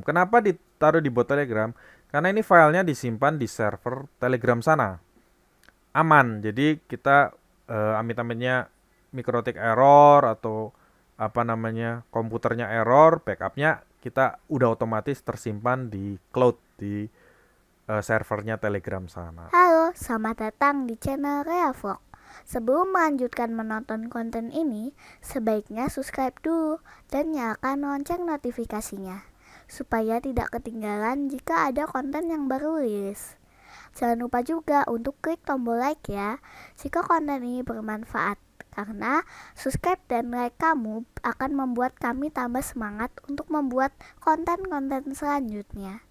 Kenapa ditaruh di bot Telegram? Karena ini filenya disimpan di server Telegram sana. Aman. Jadi kita amit-amitnya mikrotik error atau apa namanya komputernya error, backupnya kita udah otomatis tersimpan di cloud di servernya Telegram sana. Halo, selamat datang di channel Reavlog. Sebelum melanjutkan menonton konten ini, sebaiknya subscribe dulu dan nyalakan lonceng notifikasinya, supaya tidak ketinggalan jika ada konten yang baru rilis. Jangan lupa juga untuk klik tombol like ya, jika konten ini bermanfaat. Karena subscribe dan like kamu akan membuat kami tambah semangat untuk membuat konten-konten selanjutnya.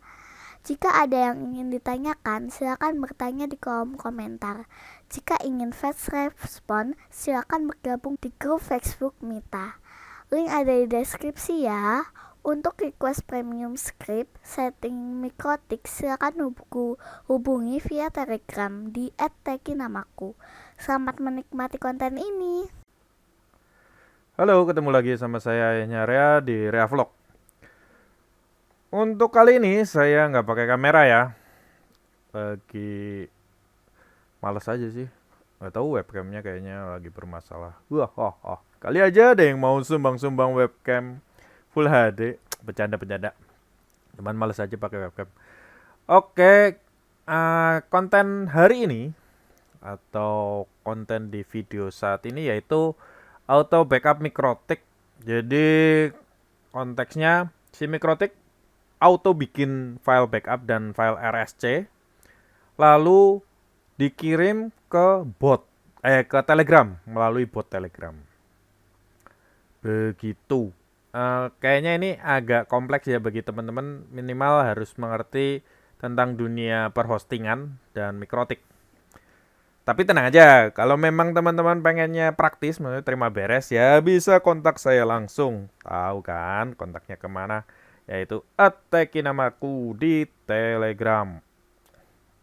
Jika ada yang ingin ditanyakan, silakan bertanya di kolom komentar. Jika ingin fast respon, silakan bergabung di grup Facebook Mita. Link ada di deskripsi ya. Untuk request premium script, setting mikrotik, silakan hubungi via Telegram di @tekinamaku. Selamat menikmati konten ini. Halo, ketemu lagi sama saya Ayahnya Rea di Rea Vlog. Untuk kali ini saya nggak pakai kamera ya. Lagi males aja sih. Nggak tahu webcamnya kayaknya lagi bermasalah. Kali aja ada yang mau sumbang-sumbang webcam Full HD. Bercanda-bercanda. Cuman males aja pakai webcam. Oke, konten hari ini atau konten di video saat ini yaitu auto backup mikrotik. Jadi konteksnya si mikrotik auto bikin file backup dan file RSC lalu dikirim ke ke Telegram melalui bot Telegram. Begitu. Kayaknya ini agak kompleks ya bagi teman-teman, minimal harus mengerti tentang dunia perhostingan dan mikrotik. Tapi tenang aja, kalau memang teman-teman pengennya praktis, maksudnya terima beres, ya bisa kontak saya langsung. Tahu kan kontaknya kemana? Yaitu @tekinamaku di Telegram.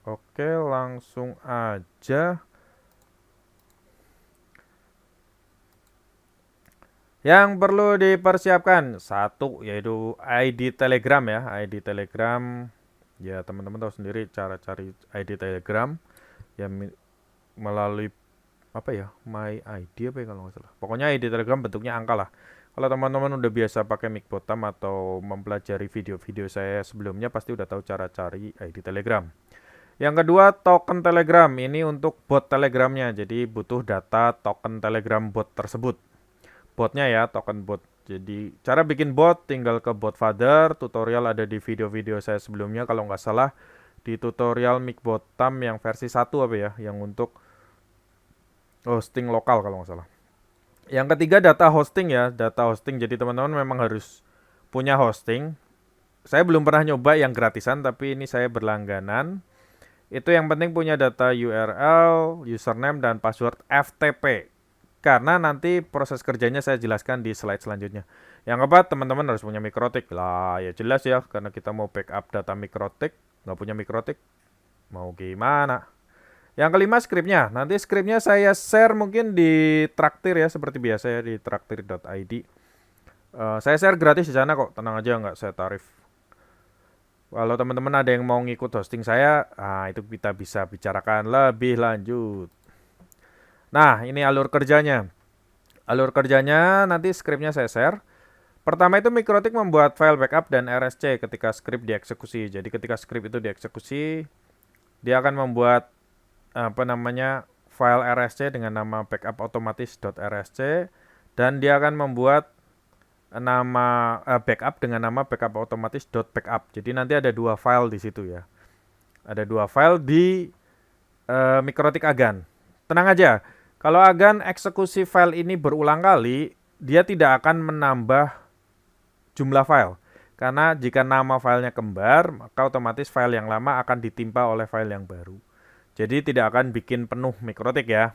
Oke, langsung aja. Yang perlu dipersiapkan satu yaitu ID Telegram ya, ID Telegram. Ya teman-teman tahu sendiri cara cari ID Telegram. Ya melalui apa ya, My ID apa ya kalau nggak salah. Pokoknya ID Telegram bentuknya angka lah. Kalau teman-teman udah biasa pakai Micbotam atau mempelajari video-video saya sebelumnya pasti udah tahu cara cari ID Telegram. Yang kedua, token Telegram. Ini untuk bot Telegramnya. Jadi butuh data token Telegram bot tersebut. Botnya ya, token bot. Jadi cara bikin bot tinggal ke Botfather. Tutorial ada di video-video saya sebelumnya kalau nggak salah. Di tutorial Micbotam yang versi 1 apa ya, yang untuk hosting lokal kalau nggak salah. Yang ketiga data hosting ya, data hosting. Jadi teman-teman memang harus punya hosting. Saya belum pernah nyoba yang gratisan, tapi ini saya berlangganan. Itu yang penting punya data URL, username, dan password FTP. Karena nanti proses kerjanya saya jelaskan di slide selanjutnya. Yang keempat, teman-teman harus punya mikrotik. Lah ya jelas ya, karena kita mau backup data mikrotik. Nggak punya mikrotik, mau gimana? Yang kelima skripnya. Nanti skripnya saya share mungkin di Traktir ya, seperti biasa ya di traktir.id. Saya share gratis di sana kok, tenang aja nggak saya tarif. Kalau teman-teman ada yang mau ngikut hosting saya, itu kita bisa bicarakan lebih lanjut. Nah, ini alur kerjanya. Alur kerjanya nanti skripnya saya share. Pertama itu mikrotik membuat file backup dan RSC ketika skrip dieksekusi. Jadi ketika skrip itu dieksekusi, dia akan membuat file RSC dengan nama backup_automatis.rsc dan dia akan membuat nama backup dengan nama backup_automatis.backup. Jadi nanti ada dua file di situ ya. Ada dua file di mikrotik Agan. Tenang aja, kalau Agan eksekusi file ini berulang kali, dia tidak akan menambah jumlah file. Karena jika nama filenya kembar, maka otomatis file yang lama akan ditimpa oleh file yang baru. Jadi tidak akan bikin penuh mikrotik ya.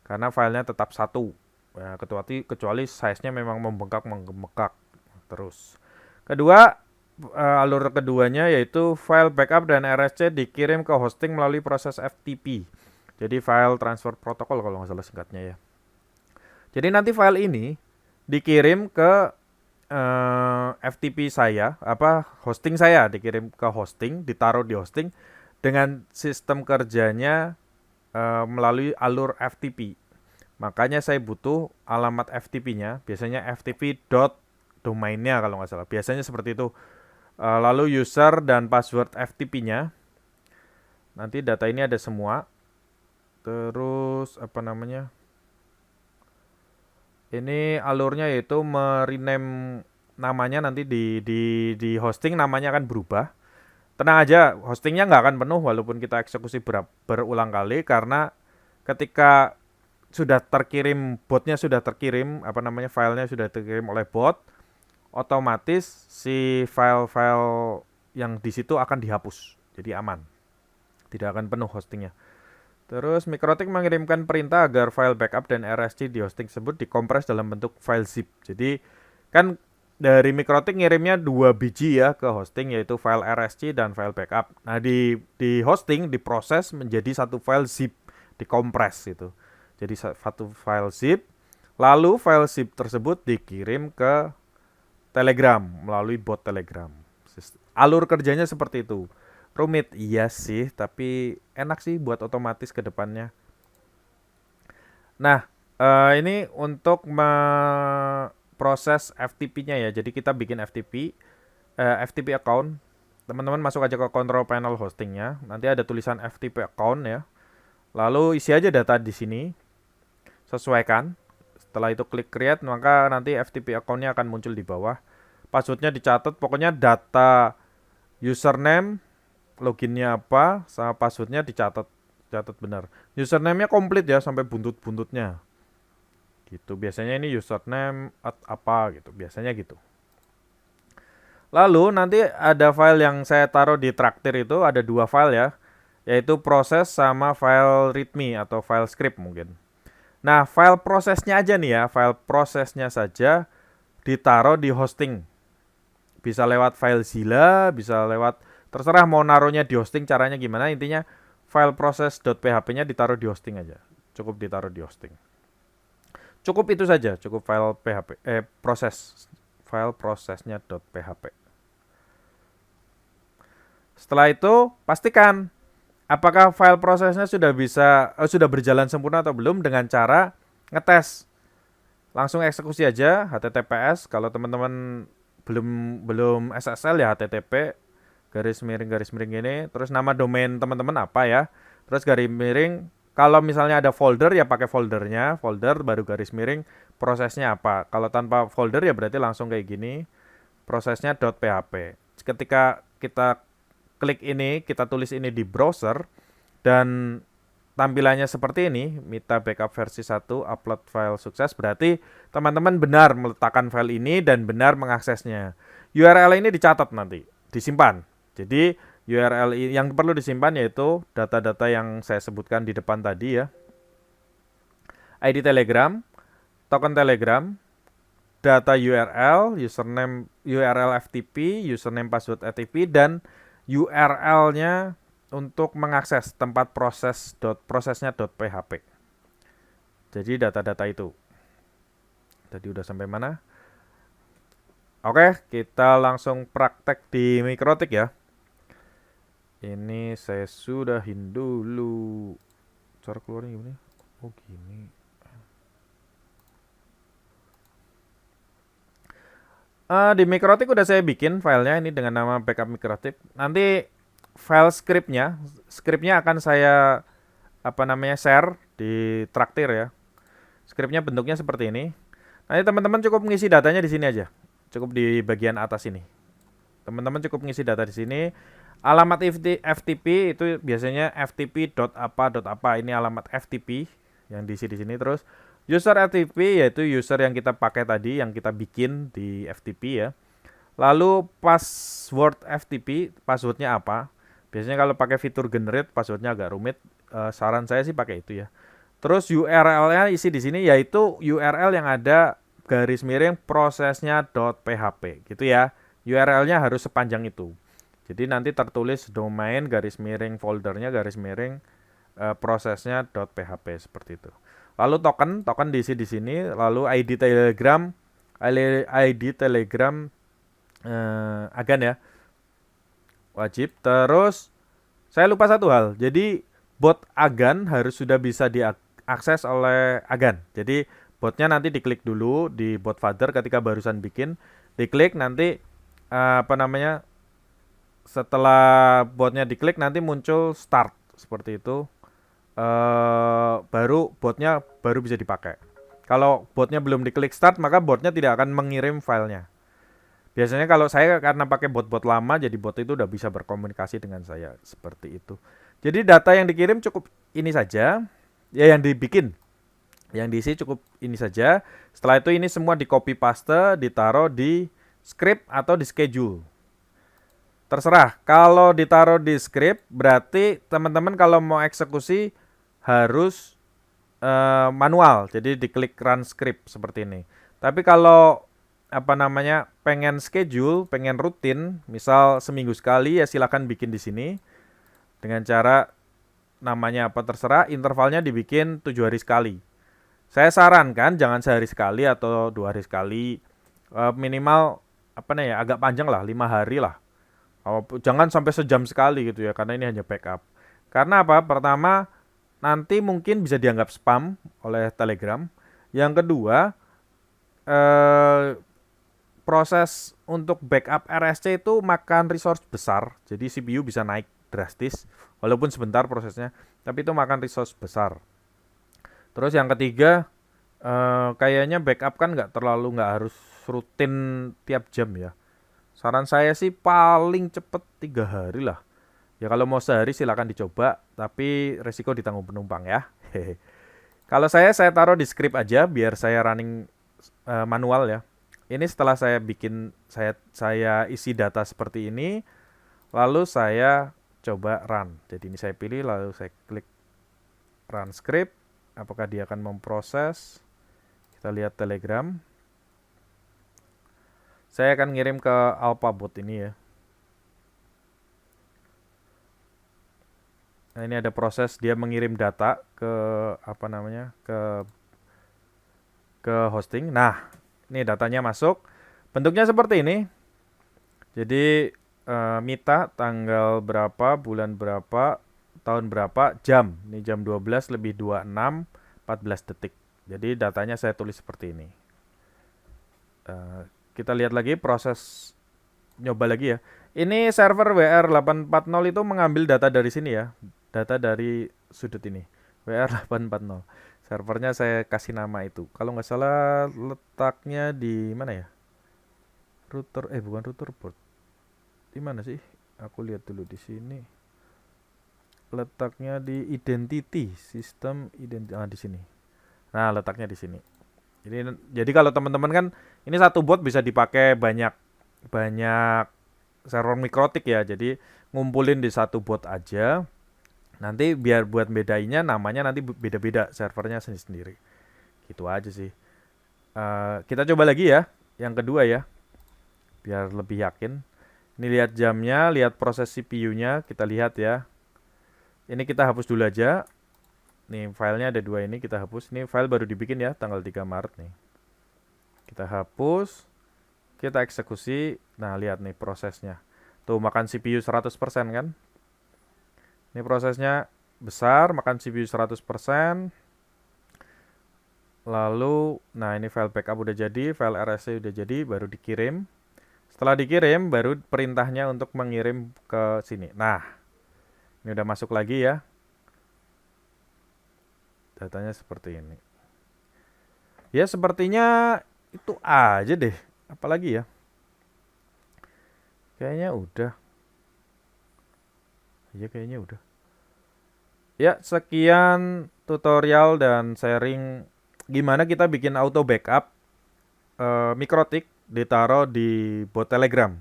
Karena filenya tetap satu. Ya, kecuali size-nya memang membengkak terus. Kedua, alur keduanya yaitu file backup dan RSC dikirim ke hosting melalui proses FTP. Jadi file transfer protocol kalau nggak salah singkatnya ya. Jadi nanti file ini dikirim ke FTP saya, hosting saya dikirim ke hosting, ditaruh di hosting dengan sistem kerjanya melalui alur FTP. Makanya saya butuh alamat FTP-nya, biasanya ftp.domainnya kalau nggak salah. Biasanya seperti itu. Lalu user dan password FTP-nya. Nanti data ini ada semua. Terus ini alurnya yaitu merename namanya nanti di hosting namanya akan berubah. Tenang aja, hostingnya nggak akan penuh walaupun kita eksekusi berulang kali karena ketika sudah terkirim botnya sudah terkirim filenya sudah terkirim oleh bot, otomatis si file-file yang di situ akan dihapus, jadi aman, tidak akan penuh hostingnya. Terus Mikrotik mengirimkan perintah agar file backup dan RSC di hosting tersebut dikompres dalam bentuk file zip. Jadi kan dari Mikrotik ngirimnya 2 biji ya ke hosting, yaitu file RSC dan file backup. Nah di hosting diproses menjadi satu file zip, dikompres itu. Jadi satu file zip, lalu file zip tersebut dikirim ke Telegram melalui bot Telegram. Alur kerjanya seperti itu. Rumit, iya sih, tapi enak sih buat otomatis ke depannya. Nah, ini untuk proses FTP-nya ya. Jadi kita bikin FTP account. Teman-teman masuk aja ke control panel hostingnya. Nanti ada tulisan FTP account ya. Lalu isi aja data di sini. Sesuaikan. Setelah itu klik create, maka nanti FTP account-nya akan muncul di bawah. Password-nya dicatat, pokoknya data username, loginnya apa, sama passwordnya dicatat benar. Username-nya komplit ya sampai buntut-buntutnya. Gitu. Biasanya ini username apa gitu, biasanya gitu. Lalu nanti ada file yang saya taruh di traktir itu, ada 2 file ya, yaitu proses sama file readme atau file script mungkin. Nah, file prosesnya aja nih ya, file prosesnya saja ditaruh di hosting. Bisa lewat file Zilla, bisa lewat, terserah mau naruhnya di hosting caranya gimana. Intinya file proses.php-nya ditaruh di hosting aja. Cukup ditaruh di hosting. Cukup itu saja, cukup file PHP file prosesnya .php. Setelah itu pastikan apakah file prosesnya sudah berjalan sempurna atau belum dengan cara ngetes. Langsung eksekusi aja HTTPS. Kalau teman-teman belum SSL ya HTTP garis miring ini, terus nama domain teman-teman apa ya, terus garis miring, kalau misalnya ada folder ya pakai foldernya, folder baru garis miring prosesnya apa. Kalau tanpa folder ya berarti langsung kayak gini, prosesnya .php. Ketika kita klik ini, kita tulis ini di browser dan tampilannya seperti ini, Mita backup versi 1 upload file sukses, berarti teman-teman benar meletakkan file ini dan benar mengaksesnya. URL ini dicatat nanti, disimpan. Jadi URL yang perlu disimpan yaitu data-data yang saya sebutkan di depan tadi ya. ID Telegram, token Telegram, data URL, username URL FTP, username password FTP, dan URL-nya untuk mengakses tempat prosesnya .php. Jadi data-data itu. Tadi udah sampai mana? Oke, kita langsung praktek di Mikrotik ya. Ini saya sudahin dulu. Cara keluarnya gimana? Oh gini. Di Mikrotik udah saya bikin filenya ini dengan nama backup Mikrotik. Nanti file scriptnya akan saya share di traktir ya. Scriptnya bentuknya seperti ini. Nanti teman-teman cukup mengisi datanya di sini aja. Cukup di bagian atas ini. Teman-teman cukup mengisi data di sini. Alamat FTP itu biasanya ftp.apa.apa. Ini alamat FTP yang diisi di sini. Terus user FTP yaitu user yang kita pakai tadi, yang kita bikin di FTP ya. Lalu password FTP, passwordnya apa? Biasanya kalau pakai fitur generate passwordnya agak rumit. Saran saya sih pakai itu ya. Terus URL-nya isi di sini yaitu URL yang ada garis miring prosesnya .php gitu ya. URL-nya harus sepanjang itu. Jadi nanti tertulis domain garis miring foldernya garis miring prosesnya .php seperti itu. Lalu token diisi di sini, lalu ID Telegram ID Telegram Agan ya, wajib. Terus saya lupa satu hal. Jadi bot Agan harus sudah bisa diakses oleh Agan. Jadi botnya nanti diklik dulu di bot father ketika barusan bikin, diklik nanti apa namanya, setelah botnya diklik nanti muncul start seperti itu. Baru botnya baru bisa dipakai. Kalau botnya belum diklik start, maka botnya tidak akan mengirim filenya. Biasanya kalau saya karena pakai bot-bot lama, jadi bot itu udah bisa berkomunikasi dengan saya seperti itu. Jadi data yang dikirim cukup ini saja, ya yang dibikin, yang diisi cukup ini saja. Setelah itu ini semua di copy paste, ditaruh di script atau di schedule. Terserah. Kalau ditaruh di script, berarti teman-teman kalau mau eksekusi harus manual. Jadi diklik run script seperti ini. Tapi kalau apa namanya, pengen schedule, pengen rutin, misal seminggu sekali, ya silakan bikin di sini dengan cara namanya apa terserah, intervalnya dibikin 7 hari sekali. Saya sarankan jangan sehari sekali atau 2 hari sekali, minimal apa nih ya, agak panjang lah, 5 hari lah. Jangan sampai sejam sekali gitu ya, karena ini hanya backup. Karena apa? Pertama, nanti mungkin bisa dianggap spam oleh Telegram. Yang kedua, proses untuk backup RSC itu makan resource besar. Jadi CPU bisa naik drastis, walaupun sebentar prosesnya, tapi itu makan resource besar. Terus yang ketiga, kayaknya backup kan nggak harus rutin tiap jam ya. Saran saya sih paling cepet 3 hari lah. Ya kalau mau sehari silakan dicoba, tapi resiko ditanggung penumpang ya. Kalau saya taruh di script aja biar saya running manual ya. Ini setelah saya bikin, saya isi data seperti ini, lalu saya coba run. Jadi ini saya pilih, lalu saya klik run script. Apakah dia akan memproses? Kita lihat Telegram. Saya akan ngirim ke AlphaBot ini ya. Nah, ini ada proses dia mengirim data ke apa namanya, ke hosting. Nah, ini datanya masuk. Bentuknya seperti ini. Jadi Mita tanggal berapa, bulan berapa, tahun berapa, jam. Ini jam 12 lebih 26 14 detik. Jadi datanya saya tulis seperti ini. Kita lihat lagi proses, nyoba lagi ya. Ini server WR840 itu mengambil data dari sini ya. Data dari sudut ini. WR840. Servernya saya kasih nama itu. Kalau nggak salah letaknya di mana ya? Router, bukan router port. Di mana sih? Aku lihat dulu di sini. Letaknya di identity, sistem identity, di sini. Nah, letaknya di sini. Jadi kalau teman-teman kan ini satu bot bisa dipakai banyak server mikrotik ya. Jadi ngumpulin di satu bot aja. Nanti biar buat bedainnya namanya nanti beda-beda servernya sendiri-sendiri. Gitu aja sih. Kita coba lagi ya, yang kedua ya, biar lebih yakin. Ini lihat jamnya, lihat proses CPU-nya, kita lihat ya. Ini kita hapus dulu aja. Nih filenya ada 2 ini, kita hapus. Ini file baru dibikin ya, tanggal 3 Maret nih. Kita hapus, kita eksekusi. Nah lihat nih prosesnya. Tuh makan CPU 100% kan. Ini prosesnya besar, makan CPU 100%. Lalu, nah ini file backup udah jadi, file RSC udah jadi, baru dikirim. Setelah dikirim, baru perintahnya untuk mengirim ke sini. Nah, ini udah masuk lagi ya. Datanya seperti ini. Ya sepertinya itu aja deh. Apalagi ya? Kayaknya udah. Iya kayaknya udah. Ya sekian tutorial dan sharing gimana kita bikin auto backup mikrotik ditaruh di bot Telegram.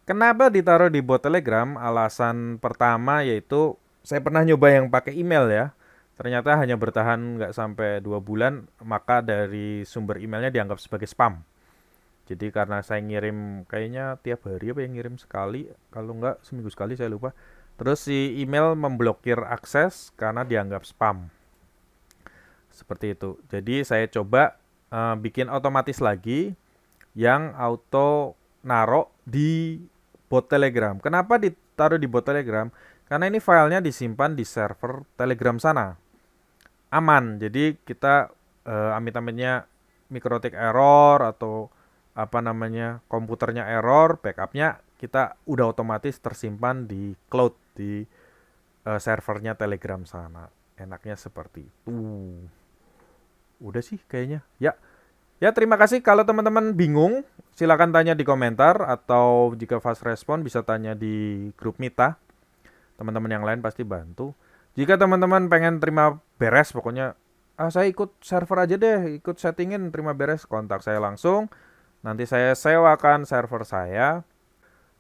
Kenapa ditaruh di bot Telegram? Alasan pertama yaitu saya pernah nyoba yang pakai email ya. Ternyata hanya bertahan nggak sampai 2 bulan, maka dari sumber emailnya dianggap sebagai spam. Jadi karena saya ngirim kayaknya tiap hari apa yang ngirim sekali, kalau nggak seminggu sekali saya lupa. Terus si email memblokir akses karena dianggap spam. Seperti itu. Jadi saya coba bikin otomatis lagi. yang auto naro di bot Telegram. Kenapa ditaruh di bot Telegram? Karena ini filenya disimpan di server Telegram sana. Aman. Jadi kita amit-amitnya mikrotik error atau apa namanya komputernya error, backupnya kita udah otomatis tersimpan di cloud di servernya Telegram sana. Enaknya seperti itu. Udah sih kayaknya. Ya, ya terima kasih. Kalau teman-teman bingung, silakan tanya di komentar atau jika fast respon bisa tanya di grup Mita. Teman-teman yang lain pasti bantu. Jika teman-teman pengen terima beres, pokoknya saya ikut server aja deh, ikut settingin terima beres, kontak saya langsung. Nanti saya sewakan server saya.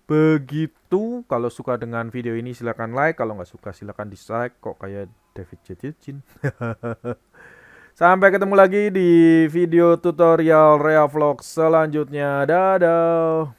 Begitu. Kalau suka dengan video ini silakan like, kalau nggak suka silakan dislike. Kok kayak David Jejin. Sampai ketemu lagi di video tutorial Rea Vlog selanjutnya. Dadah.